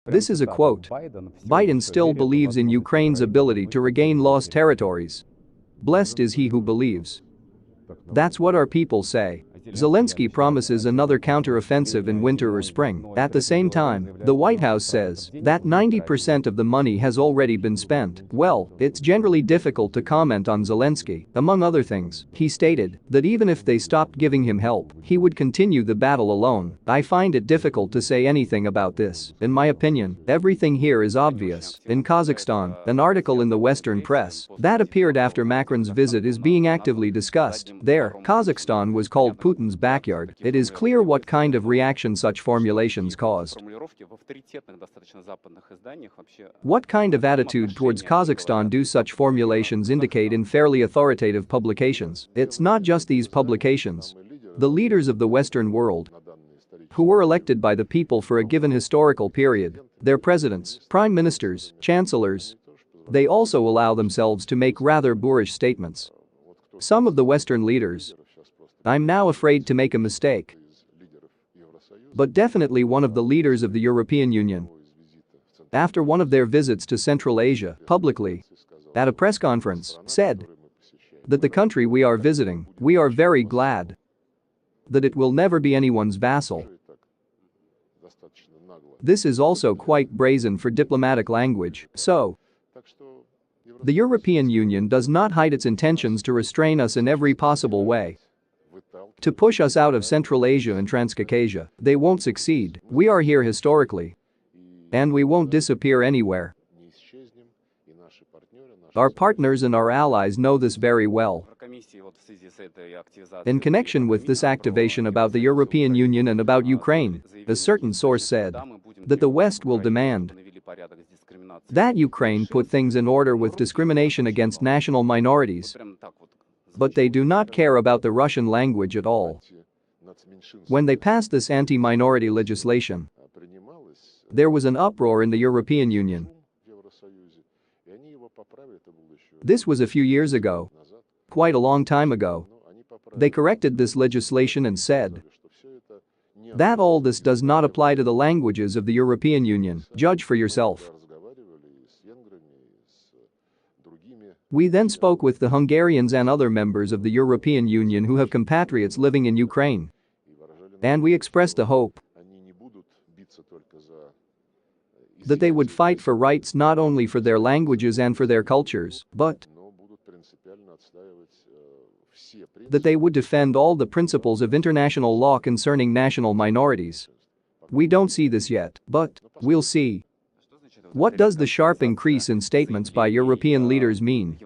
This is a quote. Biden still believes in Ukraine's ability to regain lost territories. Blessed is he who believes. That's what our people say. Zelensky promises another counter-offensive in winter or spring. At the same time, the White House says that 90% of the money has already been spent. Well, it's generally difficult to comment on Zelensky. Among other things, he stated that even if they stopped giving him help, he would continue the battle alone. I find it difficult to say anything about this. In my opinion, everything here is obvious. In Kazakhstan, an article in the Western press that appeared after Macron's visit is being actively discussed. There, Kazakhstan was called Putin's backyard. It is clear what kind of reaction such formulations caused. What kind of attitude towards Kazakhstan do such formulations indicate in fairly authoritative publications? It's not just these publications. The leaders of the Western world, who were elected by the people for a given historical period, their presidents, prime ministers, chancellors, they also allow themselves to make rather boorish statements. Some of the Western leaders, I'm now afraid to make a mistake, but definitely one of the leaders of the European Union, after one of their visits to Central Asia, publicly, at a press conference, said that the country we are visiting, we are very glad that it will never be anyone's vassal. This is also quite brazen for diplomatic language, so the European Union does not hide its intentions to restrain us in every possible way, to push us out of Central Asia and Transcaucasia. They won't succeed. We are here historically, and we won't disappear anywhere. Our partners and our allies know this very well. In connection with this activation about the European Union and about Ukraine, a certain source said that the West will demand that Ukraine put things in order with discrimination against national minorities, but they do not care about the Russian language at all. When they passed this anti-minority legislation, there was an uproar in the European Union. This was a few years ago, quite a long time ago. They corrected this legislation and said that all this does not apply to the languages of the European Union. Judge for yourself. We then spoke with the Hungarians and other members of the European Union who have compatriots living in Ukraine, and we expressed a hope that they would fight for rights not only for their languages and for their cultures, but that they would defend all the principles of international law concerning national minorities. We don't see this yet, but we'll see. What does the sharp increase in statements by European leaders mean?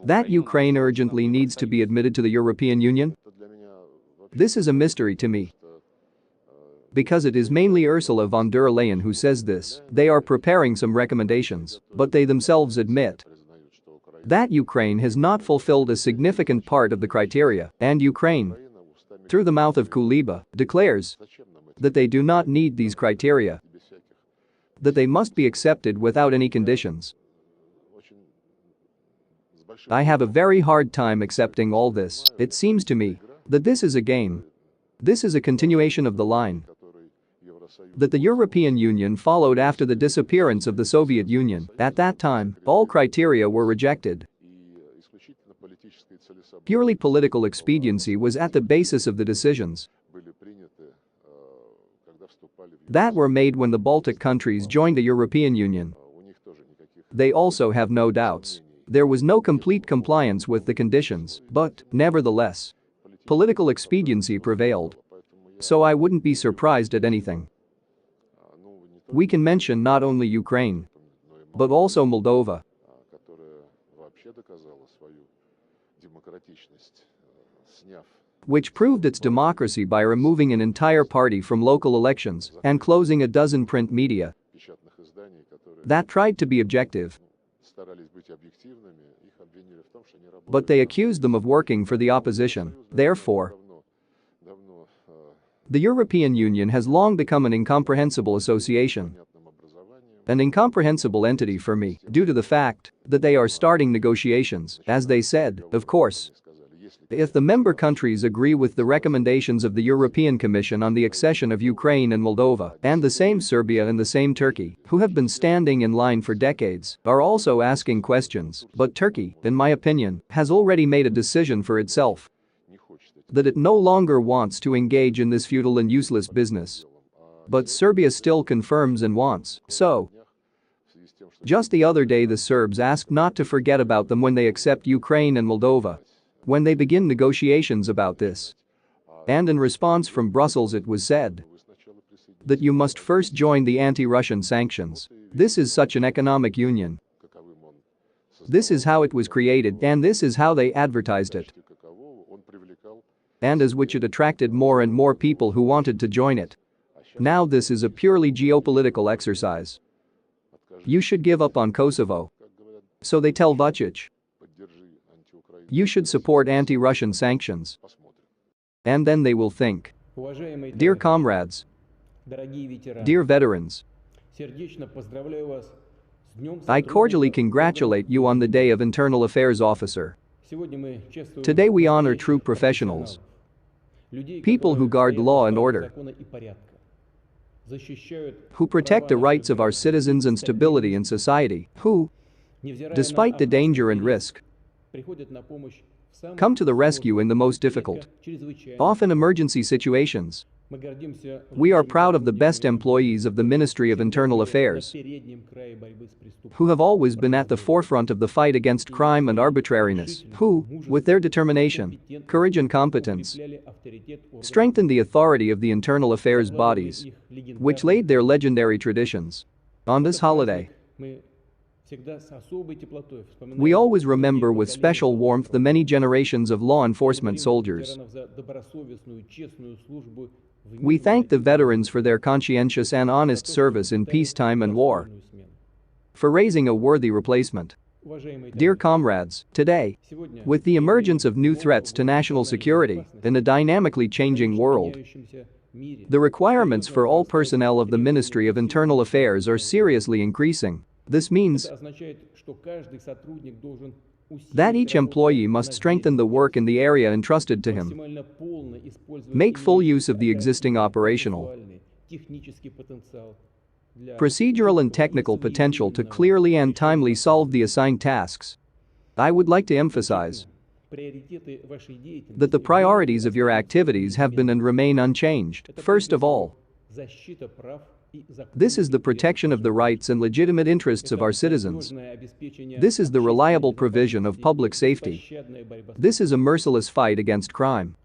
That Ukraine urgently needs to be admitted to the European Union? This is a mystery to me, because it is mainly Ursula von der Leyen who says this. They are preparing some recommendations, but they themselves admit that Ukraine has not fulfilled a significant part of the criteria, and Ukraine, through the mouth of Kuleba, declares that they do not need these criteria, that they must be accepted without any conditions. I have a very hard time accepting all this. It seems to me that this is a game. This is a continuation of the line that the European Union followed after the disappearance of the Soviet Union. At that time, all criteria were rejected. Purely political expediency was at the basis of the decisions that were made when the Baltic countries joined the European Union. They also have no doubts. There was no complete compliance with the conditions, but, nevertheless, political expediency prevailed. So I wouldn't be surprised at anything. We can mention not only Ukraine, but also Moldova, which proved its democracy by removing an entire party from local elections and closing a dozen print media that tried to be objective. But they accused them of working for the opposition. Therefore, the European Union has long become an incomprehensible association, an incomprehensible entity for me, due to the fact that they are starting negotiations, as they said, of course. If the member countries agree with the recommendations of the European Commission on the accession of Ukraine and Moldova, and the same Serbia and the same Turkey, who have been standing in line for decades, are also asking questions, but Turkey, in my opinion, has already made a decision for itself that it no longer wants to engage in this futile and useless business. But Serbia still confirms and wants, so. Just the other day the Serbs asked not to forget about them when they accept Ukraine and Moldova, when they begin negotiations about this. And in response from Brussels it was said that you must first join the anti-Russian sanctions. This is such an economic union. This is how it was created and this is how they advertised it. And as which it attracted more and more people who wanted to join it. Now this is a purely geopolitical exercise. You should give up on Kosovo. So they tell Vučić. You should support anti-Russian sanctions. And then they will think. Dear comrades, dear veterans, I cordially congratulate you on the Day of Internal Affairs Officer. Today we honor true professionals, people who guard law and order, who protect the rights of our citizens and stability in society, who, despite the danger and risk, come to the rescue in the most difficult, often emergency situations. We are proud of the best employees of the Ministry of Internal Affairs, who have always been at the forefront of the fight against crime and arbitrariness, who, with their determination, courage and competence, strengthened the authority of the internal affairs bodies, which laid their legendary traditions. On this holiday, we always remember with special warmth the many generations of law enforcement soldiers. We thank the veterans for their conscientious and honest service in peacetime and war, for raising a worthy replacement. Dear comrades, today, with the emergence of new threats to national security in a dynamically changing world, the requirements for all personnel of the Ministry of Internal Affairs are seriously increasing. This means that each employee must strengthen the work in the area entrusted to him, make full use of the existing operational, procedural and technical potential to clearly and timely solve the assigned tasks. I would like to emphasize that the priorities of your activities have been and remain unchanged. First of all, this is the protection of the rights and legitimate interests of our citizens. This is the reliable provision of public safety. This is a merciless fight against crime.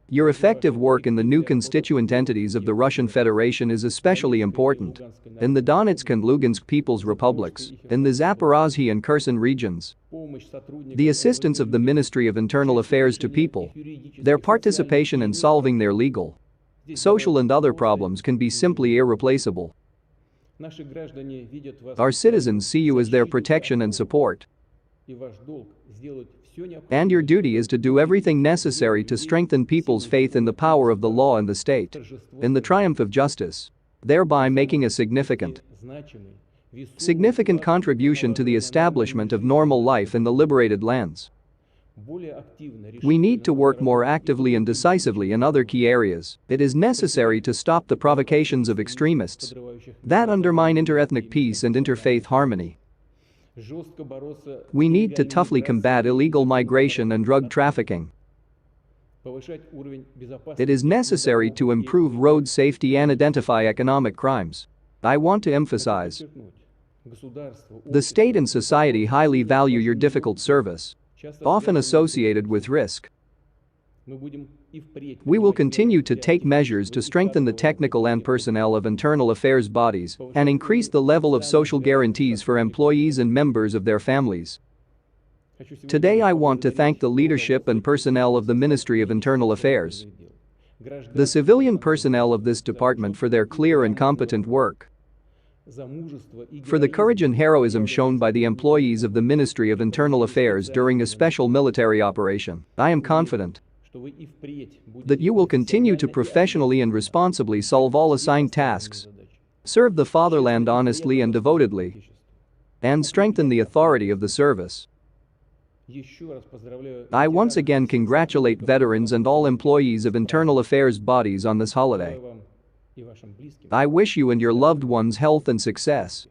Your effective work in the new constituent entities of the Russian Federation is especially important. In the Donetsk and Lugansk People's Republics, in the Zaporozhye and Kherson regions, the assistance of the Ministry of Internal Affairs to people, their participation in solving their legal, social and other problems can be simply irreplaceable. Our citizens see you as their protection and support. And your duty is to do everything necessary to strengthen people's faith in the power of the law and the state, in the triumph of justice, thereby making a significant contribution to the establishment of normal life in the liberated lands. We need to work more actively and decisively in other key areas. It is necessary to stop the provocations of extremists that undermine interethnic peace and interfaith harmony. We need to toughly combat illegal migration and drug trafficking. It is necessary to improve road safety and identify economic crimes. I want to emphasize, the state and society highly value your difficult service, often associated with risk. We will continue to take measures to strengthen the technical and personnel of internal affairs bodies and increase the level of social guarantees for employees and members of their families. Today I want to thank the leadership and personnel of the Ministry of Internal Affairs, the civilian personnel of this department for their clear and competent work, for the courage and heroism shown by the employees of the Ministry of Internal Affairs during a special military operation. I am confident that you will continue to professionally and responsibly solve all assigned tasks, serve the fatherland honestly and devotedly, and strengthen the authority of the service. I once again congratulate veterans and all employees of internal affairs bodies on this holiday. I wish you and your loved ones health and success.